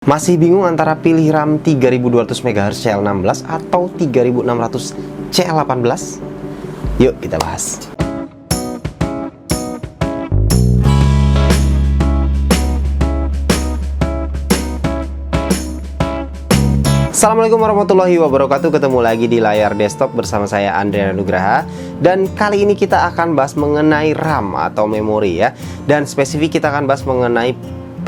Masih bingung antara pilih RAM 3200 MHz CL16 atau 3600 CL18? Yuk kita bahas. Assalamualaikum warahmatullahi wabarakatuh. Ketemu lagi di layar desktop bersama saya Andriana Nugraha. Dan kali ini kita akan bahas mengenai RAM atau memori ya. Dan spesifik kita akan bahas mengenai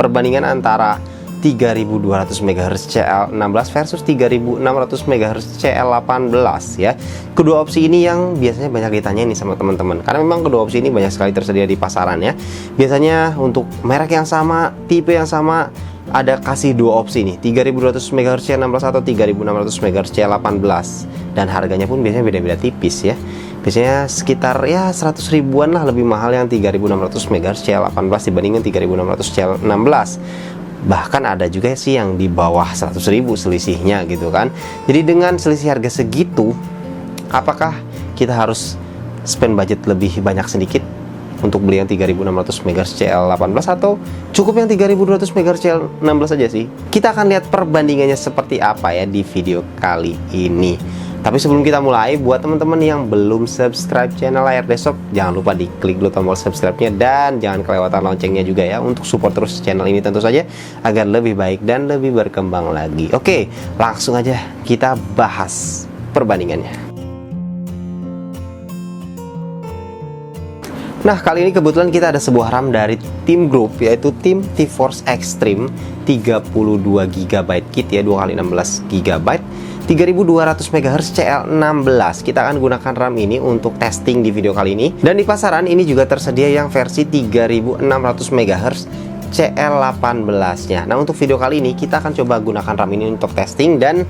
perbandingan antara 3200 MHz CL16 versus 3600 MHz CL18 ya. Kedua opsi ini yang biasanya banyak ditanya nih sama teman-teman, karena memang kedua opsi ini banyak sekali tersedia di pasaran ya. Biasanya untuk merek yang sama, tipe yang sama, ada kasih dua opsi nih, 3200 MHz CL16 atau 3600 MHz CL18. Dan harganya pun biasanya beda-beda tipis ya. Biasanya sekitar ya 100 ribuan lah lebih mahal yang 3600 MHz CL18 dibandingkan 3600 CL16. Bahkan ada juga sih yang di bawah 100 ribu selisihnya gitu kan. Jadi dengan selisih harga segitu, apakah kita harus spend budget lebih banyak sedikit untuk beli yang 3600 MHz CL18 atau cukup yang 3200 MHz CL16 saja sih? Kita akan lihat perbandingannya seperti apa ya di video kali ini. Tapi sebelum kita mulai, buat teman-teman yang belum subscribe channel layar desktop, jangan lupa diklik dulu tombol subscribe-nya dan jangan kelewatan loncengnya juga ya, untuk support terus channel ini tentu saja agar lebih baik dan lebih berkembang lagi. Oke, langsung aja kita bahas perbandingannya. Nah, kali ini kebetulan kita ada sebuah RAM dari Tim Group, yaitu Tim T-Force Extreme 32GB kit ya, 2x16GB 3200 MHz CL16. Kita akan gunakan RAM ini untuk testing di video kali ini. Dan di pasaran ini juga tersedia yang versi 3600 MHz CL18-nya. Nah, untuk video kali ini kita akan coba gunakan RAM ini untuk testing, dan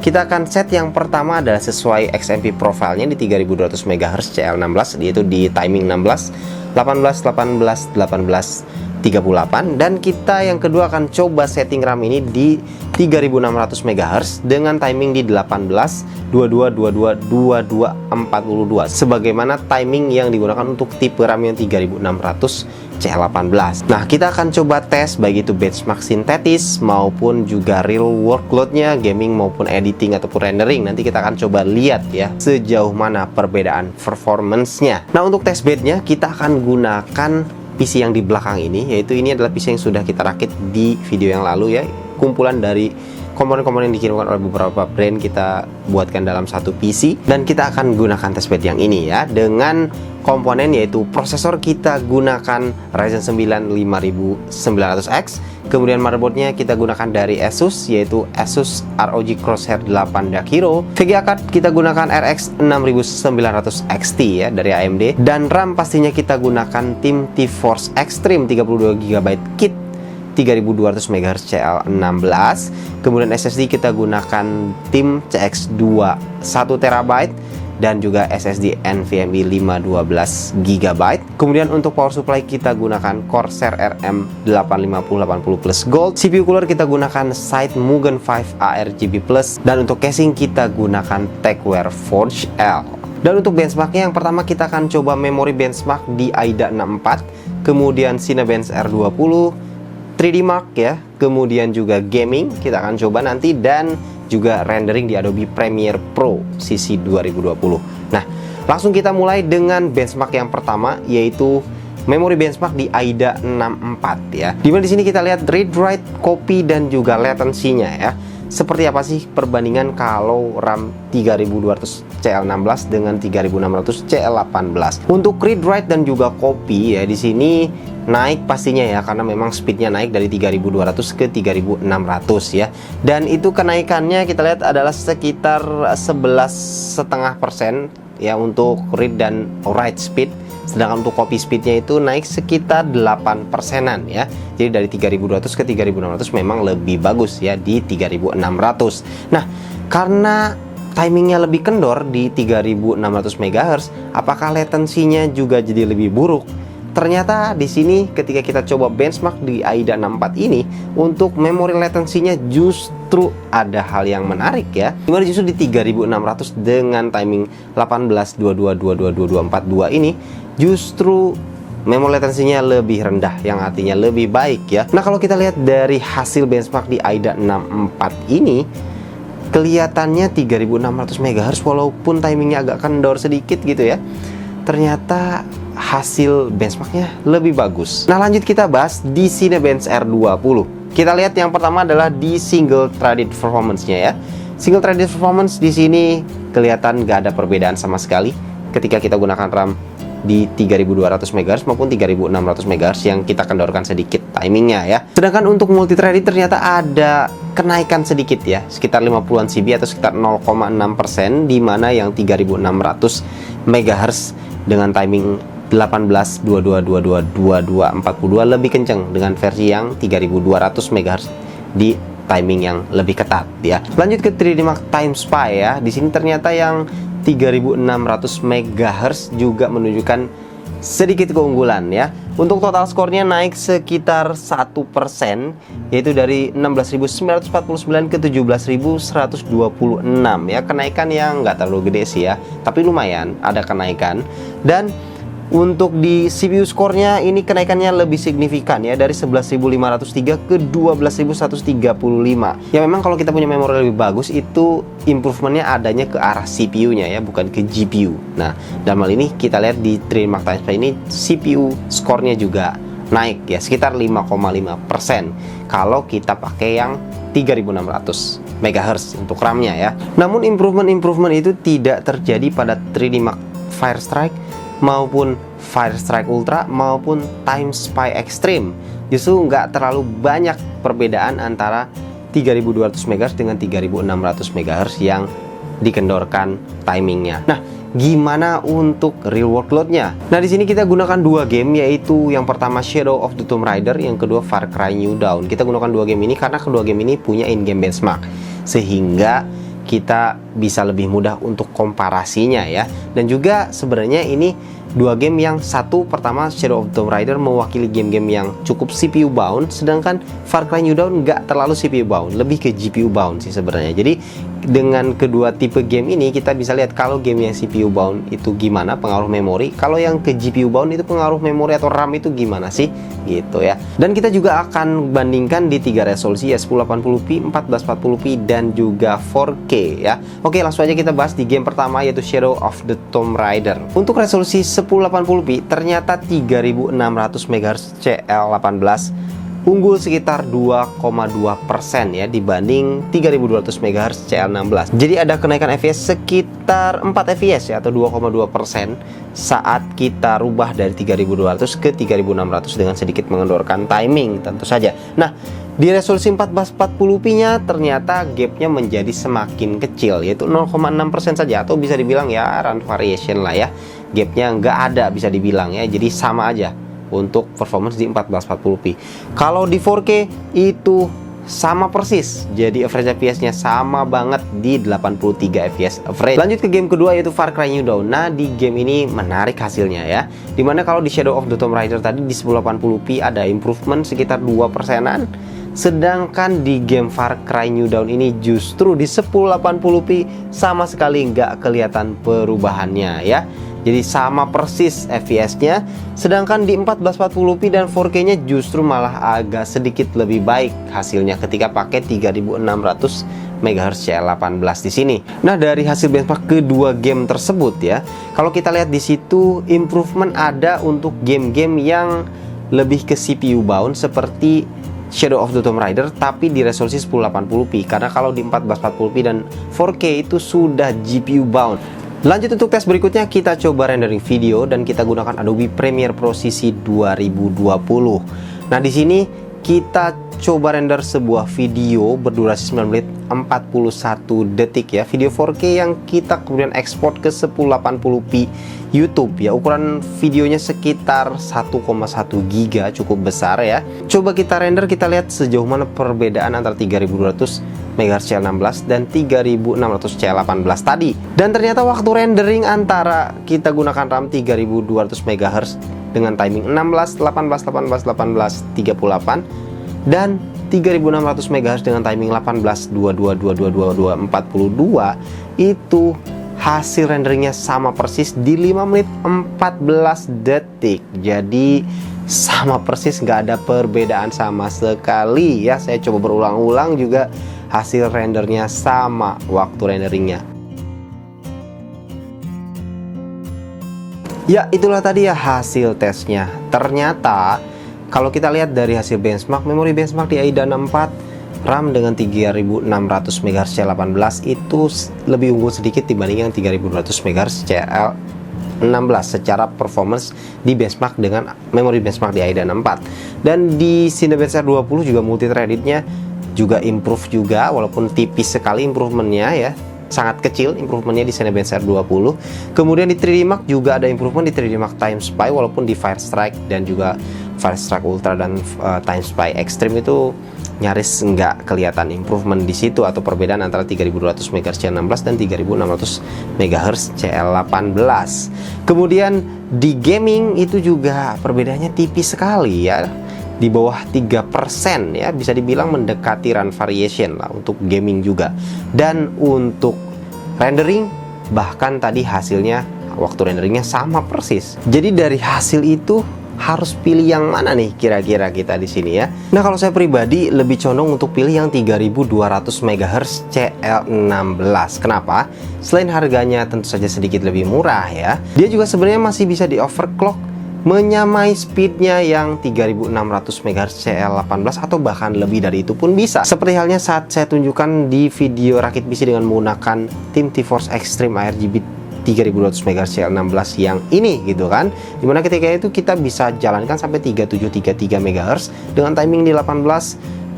kita akan set yang pertama adalah sesuai XMP profilnya di 3200 MHz CL16, yaitu di timing 16, 18, 18, 18, 38. Dan kita yang kedua akan coba setting RAM ini di 3600 MHz dengan timing di 18, 22, 22, 22, 42 sebagaimana timing yang digunakan untuk tipe RAM yang 3600 CL18. Nah, kita akan coba tes baik itu benchmark sintetis maupun juga real workloadnya, gaming maupun editing ataupun rendering. Nanti kita akan coba lihat ya sejauh mana perbedaan performance-nya. Nah, untuk test bednya kita akan gunakan PC yang di belakang ini, yaitu ini adalah PC yang sudah kita rakit di video yang lalu ya. Kumpulan dari komponen-komponen yang dikirimkan oleh beberapa brand kita buatkan dalam satu PC, dan kita akan gunakan testbed yang ini ya, dengan komponen yaitu prosesor kita gunakan Ryzen 9 5900X, kemudian motherboardnya kita gunakan dari Asus, yaitu Asus ROG Crosshair 8 Dark Hero. VGA card kita gunakan RX 6900 XT ya dari AMD, dan RAM pastinya kita gunakan Tim T-Force Extreme 32GB kit 3200 MHz CL16. Kemudian SSD kita gunakan Tim CX2 1TB dan juga SSD NVMe 512GB. Kemudian untuk power supply kita gunakan Corsair RM 85080 Plus Gold. CPU cooler kita gunakan Side Mugen 5 ARGB Plus, dan untuk casing kita gunakan Tecware Forge L. Dan untuk benchmarknya, yang pertama kita akan coba memori benchmark di AIDA 64, kemudian Cinebench R20, 3D Mark ya, kemudian juga gaming kita akan coba nanti, dan juga rendering di Adobe Premiere Pro CC 2020. Nah, langsung kita mulai dengan benchmark yang pertama, yaitu memori benchmark di AIDA 64 ya. Dimana di sini kita lihat read write copy dan juga latency-nya ya. Seperti apa sih perbandingan kalau RAM 3200 CL16 dengan 3600 CL18? Untuk read write dan juga copy ya, di sini naik pastinya ya, karena memang speednya naik dari 3200 ke 3600 ya. Dan itu kenaikannya kita lihat adalah sekitar 11,5% ya untuk read dan write speed. Sedangkan untuk copy speednya itu naik sekitar 8%-an ya. Jadi dari 3200 ke 3600 memang lebih bagus ya di 3600. Nah, karena timingnya lebih kendor di 3600 MHz, apakah latensinya juga jadi lebih buruk? Ternyata di sini ketika kita coba benchmark di AIDA 64 ini, untuk memori latensinya justru ada hal yang menarik ya. Dimana justru di 3600 dengan timing 18, 22, 22, 22, 42 ini justru memory latensinya lebih rendah, yang artinya lebih baik ya. Nah, kalau kita lihat dari hasil benchmark di AIDA 64 ini, kelihatannya 3600 MHz walaupun timingnya agak kendor sedikit gitu ya, ternyata hasil benchmarknya lebih bagus. Nah, lanjut kita bahas di Cinebench R20. Kita lihat yang pertama adalah di single threaded performance-nya ya. Single threaded performance di sini kelihatan nggak ada perbedaan sama sekali ketika kita gunakan RAM di 3200 MHz maupun 3600 MHz yang kita kendorkan sedikit timingnya ya. Sedangkan untuk multi threaded ternyata ada kenaikan sedikit ya, sekitar 50-an CB atau sekitar 0,6%, di mana yang 3600 MHz dengan timing 18, 22, 22, 22, 42 lebih kenceng dengan versi yang 3200 MHz di timing yang lebih ketat ya. Lanjut ke 3D Mark Time Spy ya. Di sini ternyata yang 3600 MHz juga menunjukkan sedikit keunggulan ya. Untuk total skornya naik sekitar 1%, yaitu dari 16.949 ke 17.126 ya. Kenaikan yang nggak terlalu gede sih ya, tapi lumayan ada kenaikan. Dan untuk di CPU skornya ini kenaikannya lebih signifikan ya, dari 11.503 ke 12.135. Ya memang kalau kita punya memori lebih bagus itu improvementnya adanya ke arah CPU-nya ya, bukan ke GPU. Nah, dalam hal ini kita lihat di 3D Mark Time Spy ini CPU skornya juga naik ya, sekitar 5,5% kalau kita pakai yang 3600 MHz untuk RAM-nya ya. Namun improvement itu tidak terjadi pada 3D Mark Firestrike maupun Firestrike Ultra maupun Time Spy Extreme. Justru nggak terlalu banyak perbedaan antara 3200 MHz dengan 3600 MHz yang dikendorkan timingnya. Nah, gimana untuk real workloadnya? Nah, di sini kita gunakan dua game, yaitu yang pertama Shadow of the Tomb Raider, yang kedua Far Cry New Dawn. Kita gunakan dua game ini karena kedua game ini punya in-game benchmark, sehingga kita bisa lebih mudah untuk komparasinya ya. Dan juga sebenarnya ini dua game yang satu pertama Shadow of the Tomb Raider mewakili game-game yang cukup CPU bound, sedangkan Far Cry New Dawn nggak terlalu CPU bound, lebih ke GPU bound sih sebenarnya. Jadi dengan kedua tipe game ini kita bisa lihat kalau game yang CPU bound itu gimana pengaruh memori, kalau yang ke GPU bound itu pengaruh memori atau RAM itu gimana sih gitu ya. Dan kita juga akan bandingkan di 3 resolusi ya, 1080p, 1440p dan juga 4K ya. Oke, langsung aja kita bahas di game pertama, yaitu Shadow of the Tomb Raider. Untuk resolusi 1080p ternyata 3600 MHz CL18 unggul sekitar 2,2% ya dibanding 3200 MHz CL16. Jadi ada kenaikan FPS sekitar 4 FPS ya, atau 2,2% saat kita rubah dari 3200 ke 3600 dengan sedikit mengendorkan timing tentu saja. Nah, di resolusi 1440p-nya ternyata gapnya menjadi semakin kecil, yaitu 0,6% saja, atau bisa dibilang ya run variation lah ya. Gapnya nggak ada bisa dibilang ya, jadi sama aja untuk performance di 1440p. Kalau di 4K itu sama persis, jadi average FPS-nya sama banget di 83 FPS average. Lanjut ke game kedua, yaitu Far Cry New Dawn. Nah, di game ini menarik hasilnya ya, dimana kalau di Shadow of the Tomb Raider tadi di 1080p ada improvement sekitar 2%-an, sedangkan di game Far Cry New Dawn ini justru di 1080p sama sekali nggak kelihatan perubahannya ya. Jadi sama persis FPS-nya, sedangkan di 1440p dan 4K-nya justru malah agak sedikit lebih baik hasilnya ketika pakai 3600 MHz CL18 di sini. Nah, dari hasil benchmark kedua game tersebut ya, kalau kita lihat di situ improvement ada untuk game-game yang lebih ke CPU bound seperti Shadow of the Tomb Raider, tapi di resolusi 1080p, karena kalau di 1440p dan 4K itu sudah GPU bound. Lanjut untuk tes berikutnya, kita coba rendering video dan kita gunakan Adobe Premiere Pro CC 2020. Nah, di sini kita coba render sebuah video berdurasi 9 menit 41 detik ya, video 4K yang kita kemudian ekspor ke 1080p YouTube ya. Ukuran videonya sekitar 1,1 GB, cukup besar ya. Coba kita render, kita lihat sejauh mana perbedaan antara 3200 MHz CL16 dan 3600 CL18 tadi. Dan ternyata waktu rendering antara kita gunakan RAM 3200 MHz dengan timing 16, 18, 18, 18, 38 dan 3600 MHz dengan timing 18, 22, 22, 22, 42 itu hasil renderingnya sama persis di 5 menit 14 detik. Jadi sama persis, nggak ada perbedaan sama sekali ya. Saya coba berulang-ulang juga hasil rendernya sama waktu renderingnya. Ya, itulah tadi ya hasil tesnya. Ternyata kalau kita lihat dari hasil benchmark, memori benchmark di AIDA 64 RAM dengan 3600 MHz CL18 itu lebih unggul sedikit dibanding yang 3200 MHz CL16 secara performance di benchmark dengan memori benchmark di AIDA 64. Dan di Cinebench R20 juga multithreadednya juga improve juga, walaupun tipis sekali improvementnya ya, sangat kecil improvementnya di Cinebench R20. Kemudian di 3D Mark juga ada improvement di 3D Mark Time Spy, walaupun di Firestrike dan juga Firestrike Ultra dan Time Spy Extreme itu nyaris nggak kelihatan improvement di situ atau perbedaan antara 3200 MHz CL16 dan 3600 MHz CL18. Kemudian di gaming itu juga perbedaannya tipis sekali ya, di bawah 3% ya, bisa dibilang mendekati run variation lah untuk gaming juga. Dan untuk rendering bahkan tadi hasilnya waktu renderingnya sama persis. Jadi dari hasil itu harus pilih yang mana nih kira-kira kita di sini ya. Nah, kalau saya pribadi lebih condong untuk pilih yang 3200 MHz CL16. Kenapa? Selain harganya tentu saja sedikit lebih murah ya, dia juga sebenarnya masih bisa di overclock menyamai speednya yang 3600 MHz CL18 atau bahkan lebih dari itu pun bisa. Seperti halnya saat saya tunjukkan di video rakit PC dengan menggunakan tim T-Force Extreme ARGB 3200 MHz CL16 yang ini gitu kan, dimana ketika itu kita bisa jalankan sampai 3733 MHz dengan timing di 18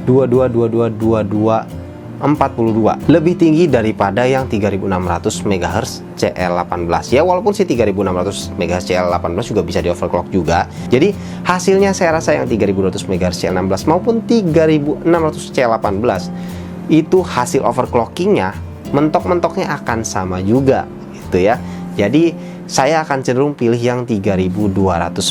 22 22 22 42, lebih tinggi daripada yang 3600 MHz CL18 ya, walaupun si 3600 MHz CL18 juga bisa di overclock juga. Jadi hasilnya saya rasa yang 3200 MHz CL16 maupun 3600 CL18 itu hasil overclockingnya mentok-mentoknya akan sama juga gitu ya. Jadi saya akan cenderung pilih yang 3200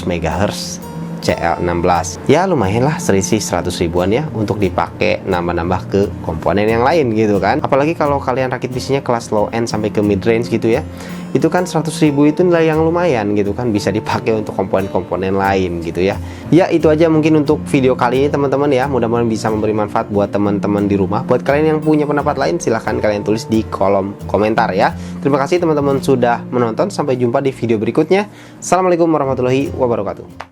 MHz CL16. Ya lumayan lah, selisih 100 ribuan ya untuk dipakai nambah-nambah ke komponen yang lain gitu kan. Apalagi kalau kalian rakit PC-nya kelas low end sampai ke mid range gitu ya, itu kan 100 ribu itu nilai yang lumayan gitu kan, bisa dipakai untuk komponen-komponen lain gitu ya. Ya itu aja mungkin untuk video kali ini teman-teman ya, mudah-mudahan bisa memberi manfaat buat teman-teman di rumah. Buat kalian yang punya pendapat lain silahkan kalian tulis di kolom komentar ya. Terima kasih teman-teman sudah menonton, sampai jumpa di video berikutnya. Assalamualaikum warahmatullahi wabarakatuh.